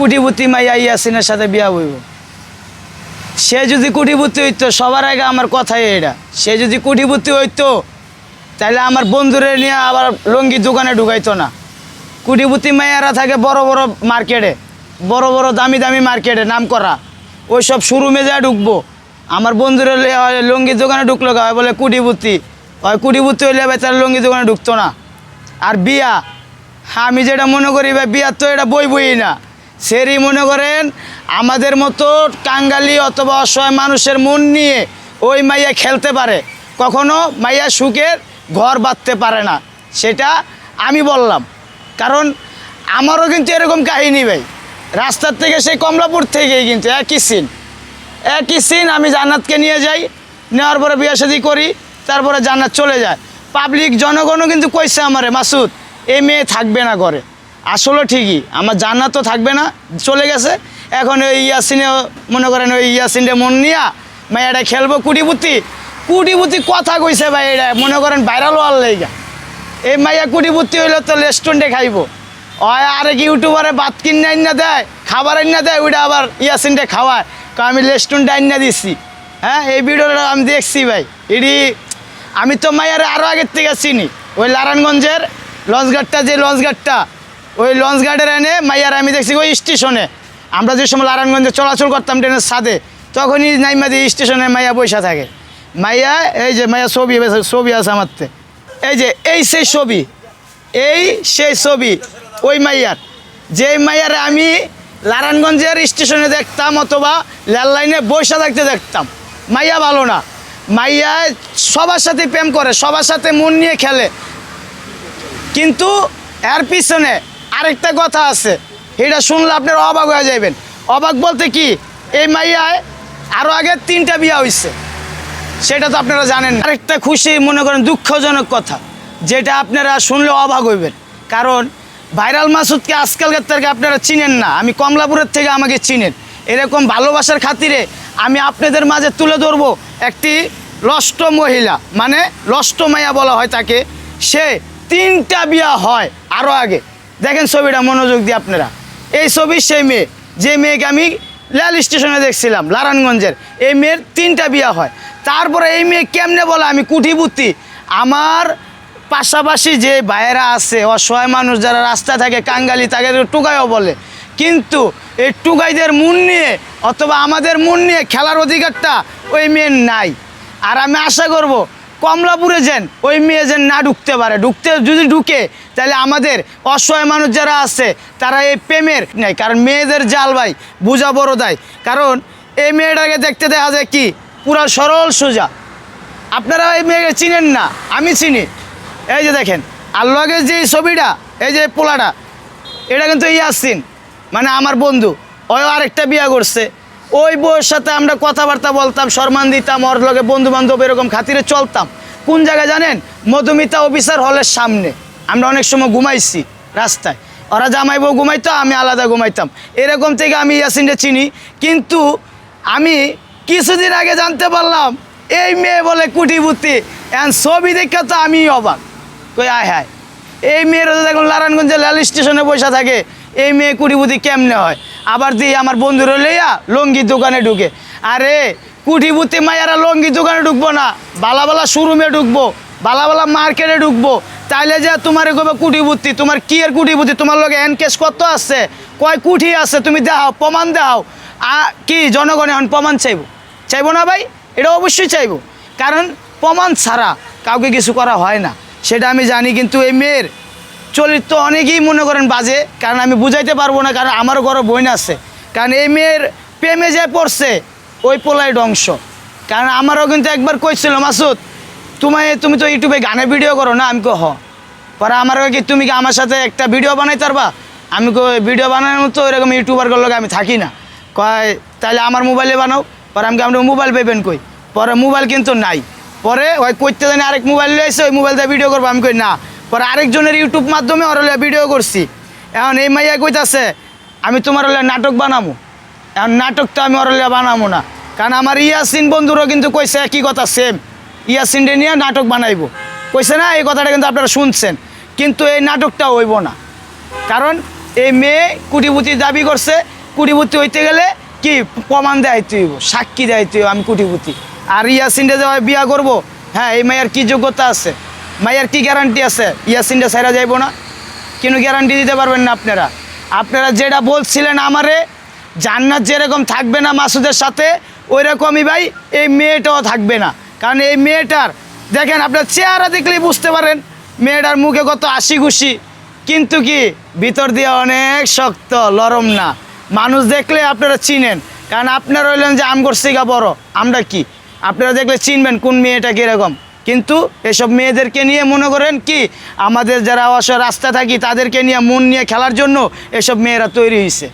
কোটিপতি মাইয়া ইয়াসিনের সাথে বিয়া হইব। সে যদি কোটিপতি হইতো, সবার আগে আমার কথাই এটা, সে যদি কোটিপতি হইতো তাহলে আমার বন্ধুরে নিয়ে আবার লঙ্গি দোকানে ঢুকাইতো না। কোটিপতি মাইয়ারা থাকে বড় বড় মার্কেটে, বড় বড় দামি দামি মার্কেটে নাম করা, ওই সব শোরুমে যা ঢুকবো। আমার বন্ধুরে লঙ্গি দোকানে ঢুকলো হয় বলে কোটিপতি, হয় কোটিপতি হইলে ভাই তার লঙ্গি দোকানে ঢুকতো না। আর বিয়া, আমি যেটা মনে করি ভাই, বিয়া তো এটা বই না, সেরই মনে করেন আমাদের মতো কাঙ্গালি অথবা অসহায় মানুষের মন নিয়ে ওই মাইয়া খেলতে পারে, কখনো মাইয়া সুখের ঘর বাঁধতে পারে না। সেটা আমি বললাম, কারণ আমারও কিন্তু এরকম কাহিনী ভাই। রাস্তার থেকে সেই কমলাপুর থেকেই কিন্তু একই সিন আমি জান্নাতকে নিয়ে যাই, নেওয়ার পরে বিয়ে শাদী করি, তারপরে জান্নাত চলে যায়। পাবলিক জনগণও কিন্তু কইছে আমারে, মাসুদ এই মেয়ে থাকবে না ঘরে। আসলে ঠিকই, আমার জান্নাত তো থাকবে না, চলে গেছে। এখন ওই ইয়াসিনে মনে করেন ওই ইয়াসিনটা মন নিয়া মাইয়াটা খেলবো। কুটিপুতি কথা কইছে ভাই, এটা মনে করেন ভাইরাল হওয়ার লেগা। এই মাইয়া কুটিপুতি হইলে তো রেস্টুরেন্টে খাইবো, হয় আরেক ইউটিউবারে ভাত কিনে আইনা দেয়, খাবার আইনা দেয়, ওইটা আবার ইয়াসিনটা খাওয়ায়, আমি রেস্টুরেন্টে আইনা দিচ্ছি। হ্যাঁ, এই ভিডিওটা আমি দেখছি ভাই। এটি আমি তো মাইয়ারে আরও আগের থেকে চিনি, ওই নারায়ণগঞ্জের লঞ্চঘাটটা, যে লঞ্চঘাটটা, ওই লঞ্চঘাটের এনে মাইয়ার আমি দেখছি ওই স্টেশনে। আমরা যে সময় নারায়ণগঞ্জে চলাচল করতাম ট্রেনের ছাদে, তখনই নাইমা দিয়ে স্টেশনে মাইয়া বৈশা থাকে। মাইয়া এই যে মাইয়া ছবি আছে আমারতে, এই সেই ছবি ওই মাইয়ার, যে মাইয়ারে আমি নারায়ণগঞ্জের স্টেশনে দেখতাম অথবা রেল লাইনে বৈশা থাকতে দেখতাম। মাইয়া ভালো না, মাইয়া সবার সাথে প্রেম করে, সবার সাথে মন নিয়ে খেলে। কিন্তু এর পিছনে আরেকটা কথা আছে, এটা শুনলে আপনারা অবাক হয়ে যাবেন। অবাক বলতে কি, এই মাইয়ায় আরও আগে 3টা বিয়া হয়েছে, সেটা তো আপনারা জানেন। আরেকটা খুশি মনে করেন দুঃখজনক কথা, যেটা আপনারা শুনলে অবাক হইবেন। কারণ ভাইরাল মাসুদকে আজকালকার থেকে আপনারা চিনেন না, আমি কমলাপুরের থেকে আমাকে চিনেন। এরকম ভালোবাসার খাতিরে আমি আপনাদের মাঝে তুলে ধরবো একটি লষ্ট মহিলা, মানে লষ্ট মাইয়া বলা হয় তাকে। সে 3টা বিয়া হয় আরও আগে। দেখেন ছবিটা মনোযোগ দিয়ে আপনারা, এই ছবি সেই মেয়ে, যে মেয়েকে আমি রেল স্টেশনে দেখছিলাম নারায়ণগঞ্জের। এই মেয়ের 3টা বিয়া হয়। তারপরে এই মেয়ে কেমনে বলে আমি কুটিপুতি। আমার পাশাপাশি যে ভাইয়েরা আছে, অসহায় মানুষ যারা রাস্তায় থাকে, কাঙ্গালি, তাকে টুকাইও বলে। কিন্তু এই টুকাইদের মন নিয়ে অথবা আমাদের মন নিয়ে খেলার অধিকারটা ওই মেয়ের নাই। আর আমি আশা করব কমলাপুরে যেন ওই মেয়ে যেন না ঢুকতে পারে। যদি ঢুকে তাহলে আমাদের অসহায় মানুষ যারা আছে তারা এই প্রেমের নেই, কারণ মেয়েদের জাল ভাই বোঝা বড় দায়। কারণ এই মেয়েটাকে দেখতে দেখা যায় কি পুরা সরল সোজা। আপনারা এই মেয়েকে চিনেন না, আমি চিনি। এই যে দেখেন আল্লাহের যে ছবিটা, এই যে পোলাটা, এটা কিন্তু ইয়াসিন, মানে আমার বন্ধু। ওই আরেকটা বিয়া করছে, ওই বউয়ের সাথে আমরা কথাবার্তা বলতাম, সম্মান দিতাম, ওর লগে বন্ধু বান্ধব এরকম খাতিরে চলতাম। কোন জায়গায় জানেন? মধুমিতা অফিসার হলের সামনে। আমরা অনেক সময় ঘুমাইছি রাস্তায়, ওরা জামাই বউ ঘুমাইতো, আমি আলাদা ঘুমাইতাম। এরকম থেকে আমি ইয়াসিনকে চিনি। কিন্তু আমি কিছুদিন আগে জানতে পারলাম এই মেয়ে বলে কুটিপুতি। এখন ছবি দেখে তো আমি অবাক, কই আয় হায়, এই মেয়েরা তো দেখুন নারায়ণগঞ্জের রেল স্টেশনে বসে থাকে, এই মেয়ে কুটিপুতি কেমনে হয়? আবার দিয়ে আমার বন্ধুরা লইয়া লঙ্গি দোকানে ঢুকে। আরে কুটিপুতি মাইয়ারা লঙ্গি দোকানে ঢুকবো না, বালা বালা শোরুমে ঢুকবো, বালা বালা মার্কেটে ঢুকবো। তাইলে যে তোমার কবে কুটিপুতি, তোমার কি এর কুটিপুতি? তোমার লগে এনকেস কত আছে, কয় কুঠি আছে, তুমি দেখাও, প্রমাণ দেখাও। কি জনগণ এখন প্রমাণ চাইবো না ভাই? এটা অবশ্যই চাইবো, কারণ প্রমাণ ছাড়া কাউকে কিছু করা হয় না, সেটা আমি জানি। কিন্তু এই মেয়ের চরিত্র অনেকেই মনে করেন বাজে, কারণ আমি বুঝাইতে পারবো না, কারণ আমারও ঘরে বোন আছে। কারণ এই মেয়ের প্রেমে যে পড়ছে ওই পোলাই ধ্বংস। কারণ আমারও কিন্তু একবার কইছিল, মাসুদ তুমি তো ইউটিউবে গানে ভিডিও করো না? আমি হ। পরে আমার কি তুমি কি আমার সাথে একটা ভিডিও বানাইতে পারবা? আমি ভিডিও বানানোর মতো এরকম ইউটিউবারগুলোর লগে আমি থাকি না। কয় তাহলে আমার মোবাইলে বানাও। পরে আমরা মোবাইল পেবেন কই? পরে মোবাইল কিন্তু নাই। পরে ওই করতে জানি আরেক মোবাইল লিয়েছে, ওই মোবাইল দিয়ে ভিডিও করবো। আমি কই না। পরে আরেকজনের ইউটিউব মাধ্যমে ওর ভিডিও করছি। এখন এই মাইয়া কইতাছে আমি তোমার নাটক বানাবো। এখন নাটকটা আমি ওর বানাবো না, কারণ আমার ইয়াসিন বন্ধুরও কিন্তু কইছে একই কথা, সেম ইয়াসিনরে নিয়ে নাটক বানাইবো কইছে না? এই কথাটা কিন্তু আপনারা শুনছেন। কিন্তু এই নাটকটা হইব না, কারণ এই মেয়ে কুটিপুতি দাবি করছে, কুটিপুতি হইতে গেলে কি প্রমাণ দেখাইতে হইব, সাক্ষী দেখাইতে হইব আমি কুটিপুতি। আর ইয়াসিনটা যে বিয়া করব, হ্যাঁ এই মাইয়ার কি যোগ্যতা আছে, মাইয়ার কি গ্যারান্টি আছে ইয়াসিনটা ছাইরা যাইব না? কোনো গ্যারান্টি দিতে পারবেন না আপনারা। আপনারা যেটা বলছিলেন আমারে জান্নাত যেরকম থাকবে না মাসুদের সাথে, ওই রকমই ভাই এই মেয়েটাও থাকবে না। কারণ এই মেয়েটার দেখেন, আপনার চেহারা দেখলেই বুঝতে পারেন মেয়েটার মুখে কত হাসি খুশি, কিন্তু কি ভিতর দিয়ে অনেক শক্ত নরম না। মানুষ দেখলে আপনারা চিনেন, কারণ আপনারা হইলেন যে আম করছে গা বড়, আমরা কি আপনারা দেখলে চিনবেন কোন মেয়েটা কীরকম। কিন্তু এসব মেয়েদেরকে নিয়ে মনে করেন কি আমাদের যারা অবশ্য রাস্তা থাকি তাদেরকে নিয়ে মন নিয়ে খেলার জন্য এসব মেয়েরা তৈরি হয়েছে।